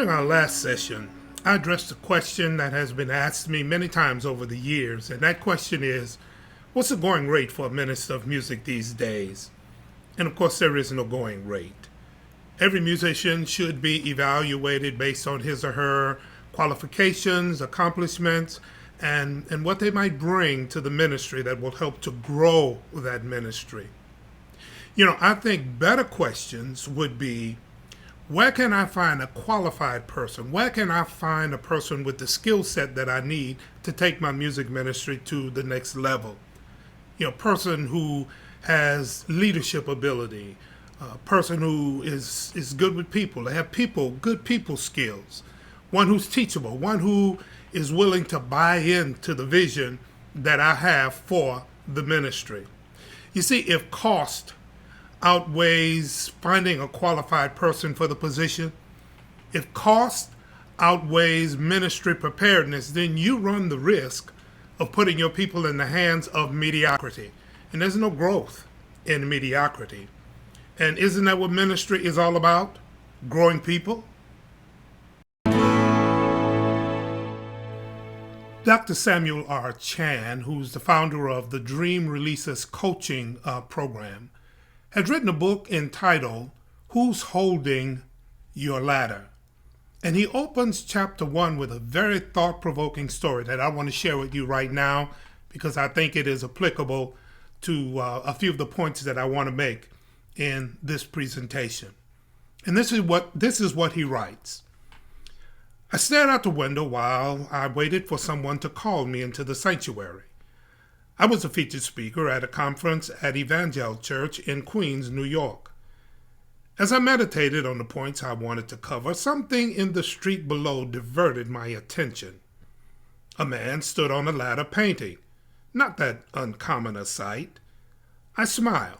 During our last session, I addressed a question that has been asked me many times over the years, and that question is, what's the going rate for a minister of music these days? And of course, there is no going rate. Every musician should be evaluated based on his or her qualifications, accomplishments, and what they might bring to the ministry that will help to grow that ministry. I think better questions would be, where can I find a qualified person? Where can I find a person with the skill set that I need to take my music ministry to the next level? A person who has leadership ability, a person who is good with people, they have good people skills, one who's teachable, one who is willing to buy into the vision that I have for the ministry. You see, if cost outweighs finding a qualified person for the position, if cost outweighs ministry preparedness, then you run the risk of putting your people in the hands of mediocrity. And there's no growth in mediocrity. And isn't that what ministry is all about? Growing people? Dr. Samuel R. Chan, who's the founder of the Dream Releases coaching program, has written a book entitled, Who's Holding Your Ladder? And he opens chapter 1 with a very thought-provoking story that I want to share with you right now because I think it is applicable to a few of the points that I want to make in this presentation. And this is what he writes. I stared out the window while I waited for someone to call me into the sanctuary. I was a featured speaker at a conference at Evangel Church in Queens, New York. As I meditated on the points I wanted to cover, something in the street below diverted my attention. A man stood on a ladder painting, not that uncommon a sight. I smiled,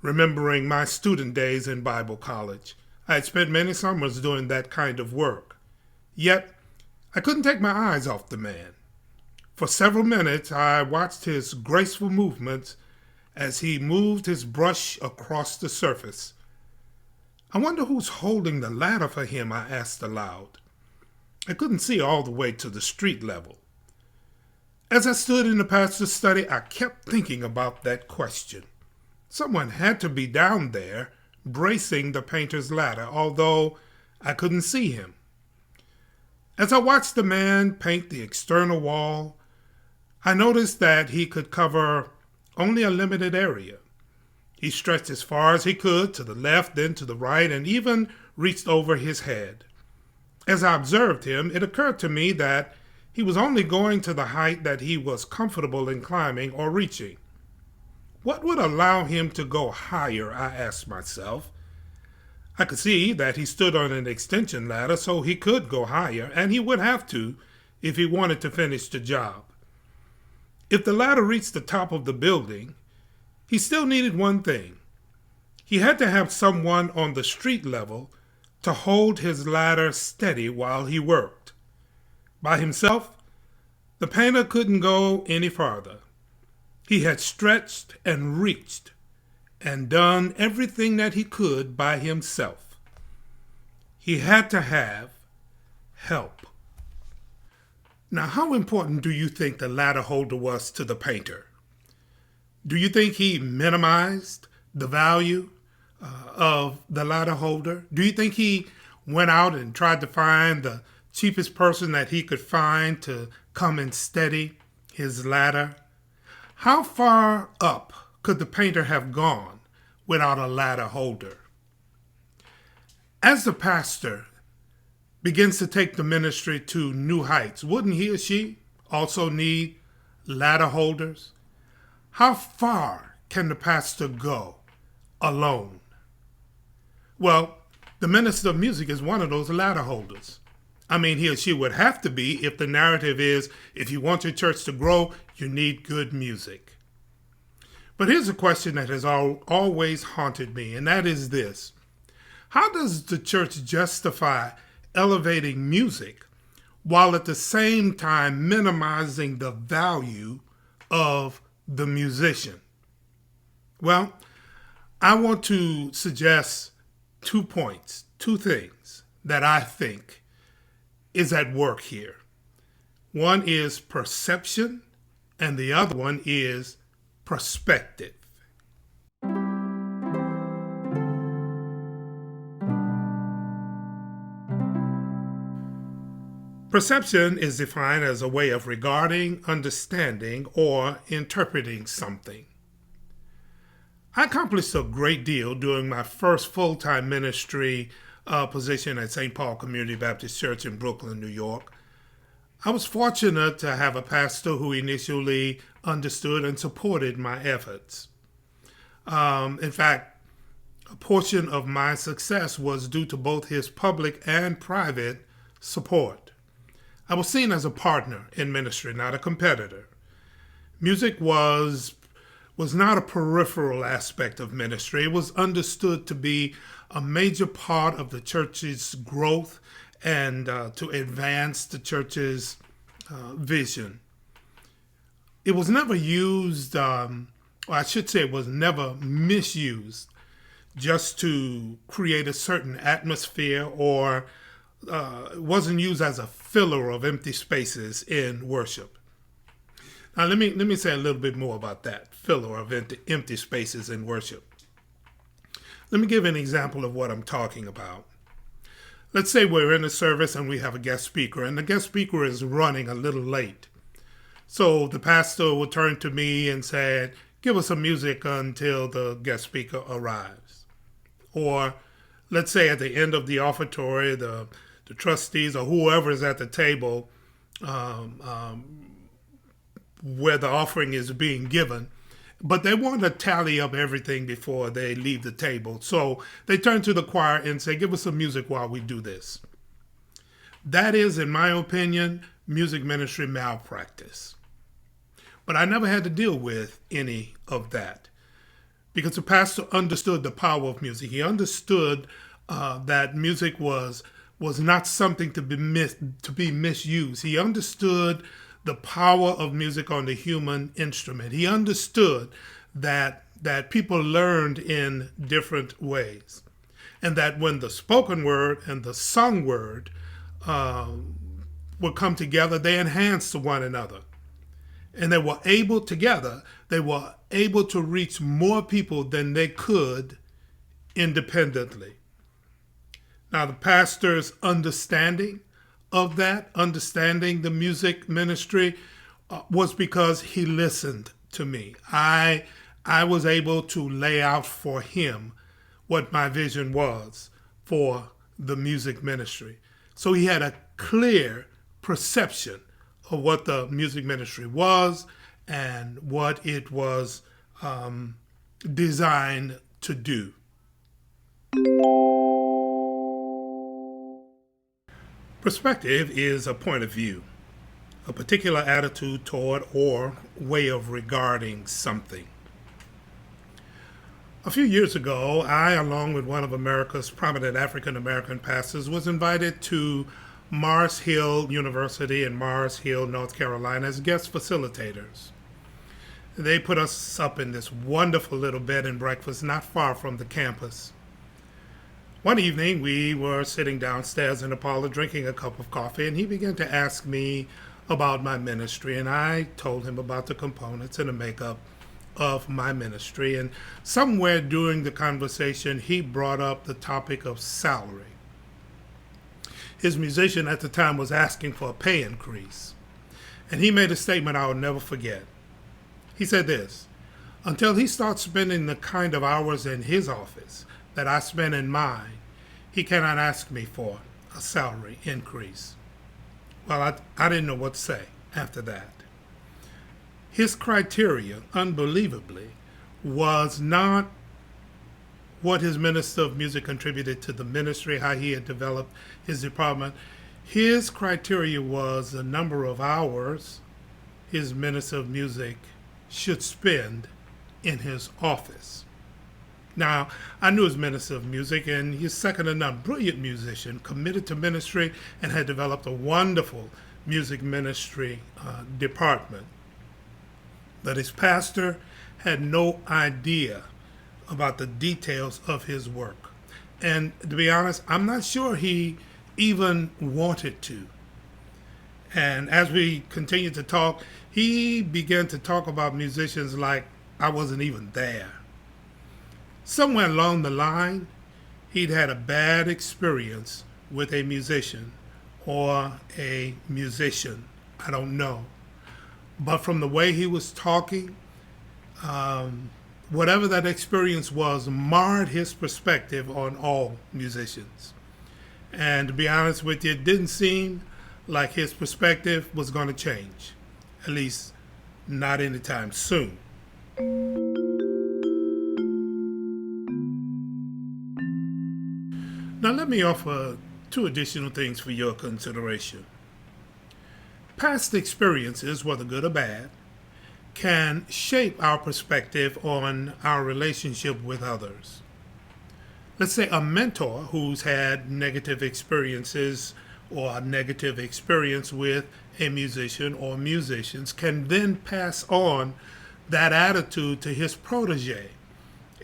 remembering my student days in Bible college. I had spent many summers doing that kind of work. Yet, I couldn't take my eyes off the man. For several minutes, I watched his graceful movements as he moved his brush across the surface. I wonder who's holding the ladder for him, I asked aloud. I couldn't see all the way to the street level. As I stood in the pastor's study, I kept thinking about that question. Someone had to be down there bracing the painter's ladder, although I couldn't see him. As I watched the man paint the external wall, I noticed that he could cover only a limited area. He stretched as far as he could to the left, then to the right, and even reached over his head. As I observed him, it occurred to me that he was only going to the height that he was comfortable in climbing or reaching. What would allow him to go higher, I asked myself. I could see that he stood on an extension ladder, so he could go higher, and he would have to if he wanted to finish the job. If the ladder reached the top of the building, he still needed one thing. He had to have someone on the street level to hold his ladder steady while he worked. By himself, the painter couldn't go any farther. He had stretched and reached and done everything that he could by himself. He had to have help. Now, how important do you think the ladder holder was to the painter? Do you think he minimized the value of the ladder holder? Do you think he went out and tried to find the cheapest person that he could find to come and steady his ladder? How far up could the painter have gone without a ladder holder? As the pastor begins to take the ministry to new heights, wouldn't he or she also need ladder holders? How far can the pastor go alone? Well, the minister of music is one of those ladder holders. I mean, he or she would have to be if the narrative is, if you want your church to grow, you need good music. But here's a question that has always haunted me, and that is this. How does the church justify elevating music while at the same time minimizing the value of the musician? Well, I want to suggest 2 points, 2 things that I think is at work here. One is perception, and the other one is perspective. Perception is defined as a way of regarding, understanding, or interpreting something. I accomplished a great deal during my first full-time ministry position at St. Paul Community Baptist Church in Brooklyn, New York. I was fortunate to have a pastor who initially understood and supported my efforts. In fact, a portion of my success was due to both his public and private support. I was seen as a partner in ministry, not a competitor. Music was not a peripheral aspect of ministry. It was understood to be a major part of the church's growth and to advance the church's vision. It was never used, or I should say it was never misused, just to create a certain atmosphere, or it wasn't used as a filler of empty spaces in worship. Now let me say a little bit more about that, filler of empty spaces in worship. Let me give an example of what I'm talking about. Let's say we're in a service and we have a guest speaker, and the guest speaker is running a little late. So the pastor will turn to me and say, give us some music until the guest speaker arrives. Or let's say at the end of the offertory, the trustees or whoever is at the table where the offering is being given, but they want to tally up everything before they leave the table. So they turn to the choir and say, give us some music while we do this. That is, in my opinion, music ministry malpractice. But I never had to deal with any of that because the pastor understood the power of music. He understood that music was not something to be misused. He understood the power of music on the human instrument. He understood that people learned in different ways, and that when the spoken word and the sung word would come together, they enhanced one another. And they were able to reach more people than they could independently. Now, the pastor's understanding of that, understanding the music ministry, was because he listened to me. I was able to lay out for him what my vision was for the music ministry. So he had a clear perception of what the music ministry was and what it was designed to do. Perspective is a point of view, a particular attitude toward or way of regarding something. A few years ago, I, along with one of America's prominent African-American pastors, was invited to Mars Hill University in Mars Hill, North Carolina, as guest facilitators. They put us up in this wonderful little bed and breakfast not far from the campus. One evening, we were sitting downstairs in the parlor drinking a cup of coffee, and he began to ask me about my ministry, and I told him about the components and the makeup of my ministry. And somewhere during the conversation, he brought up the topic of salary. His musician at the time was asking for a pay increase, and he made a statement I will never forget. He said this: until he starts spending the kind of hours in his office that I spend in mine, he cannot ask me for a salary increase. Well, I didn't know what to say after that. His criteria, unbelievably, was not what his minister of music contributed to the ministry, how he had developed his department. His criteria was the number of hours his minister of music should spend in his office. Now, I knew his minister of music, and he's second to none, brilliant musician, committed to ministry, and had developed a wonderful music ministry department. But his pastor had no idea about the details of his work. And to be honest, I'm not sure he even wanted to. And as we continued to talk, he began to talk about musicians like I wasn't even there. Somewhere along the line, he'd had a bad experience with a musician or a musician. I don't know. But from the way he was talking, whatever that experience was marred his perspective on all musicians. And to be honest with you, it didn't seem like his perspective was going to change, at least not anytime soon. Now, let me offer two additional things for your consideration. Past experiences, whether good or bad, can shape our perspective on our relationship with others. Let's say a mentor who's had negative experiences or a negative experience with a musician or musicians can then pass on that attitude to his protege.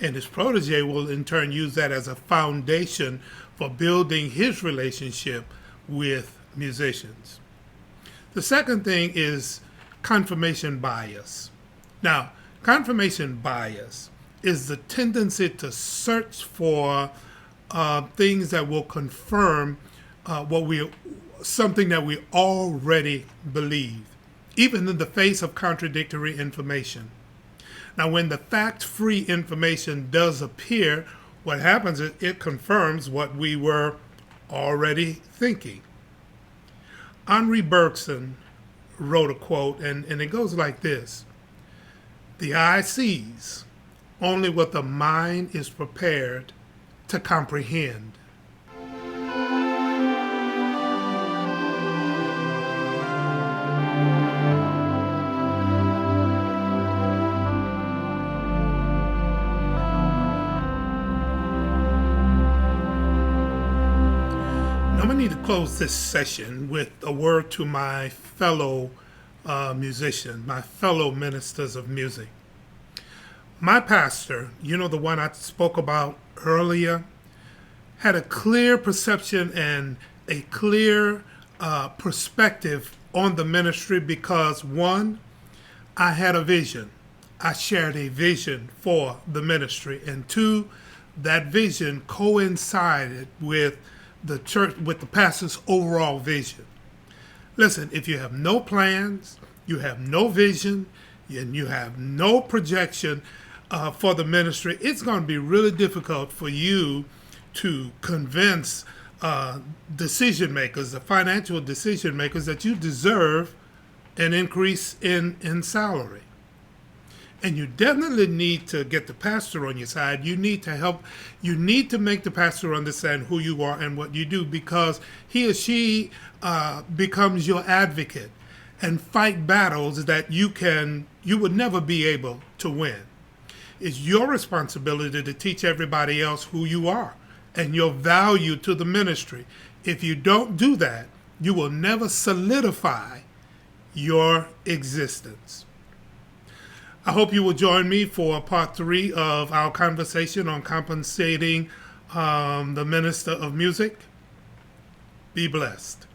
And his protege will in turn use that as a foundation for building his relationship with musicians. The second thing is confirmation bias. Now, confirmation bias is the tendency to search for things that will confirm something that we already believe, even in the face of contradictory information. Now, when the fact-free information does appear, what happens is it confirms what we were already thinking. Henri Bergson wrote a quote, and it goes like this: "The eye sees only what the mind is prepared to comprehend." I'm going to need to close this session with a word to my fellow musician, my fellow ministers of music. My pastor, the one I spoke about earlier, had a clear perception and a clear perspective on the ministry because, one, I had a vision. I shared a vision for the ministry. And two, that vision coincided with the church, with the pastor's overall vision. Listen, if you have no plans, you have no vision, and you have no projection for the ministry, it's going to be really difficult for you to convince decision makers, the financial decision makers, that you deserve an increase in salary. And you definitely need to get the pastor on your side. You need to help. You need to make the pastor understand who you are and what you do, because he or she becomes your advocate and fight battles that you would never be able to win. It's your responsibility to teach everybody else who you are and your value to the ministry. If you don't do that, you will never solidify your existence. I hope you will join me for part 3 of our conversation on compensating the minister of music. Be blessed.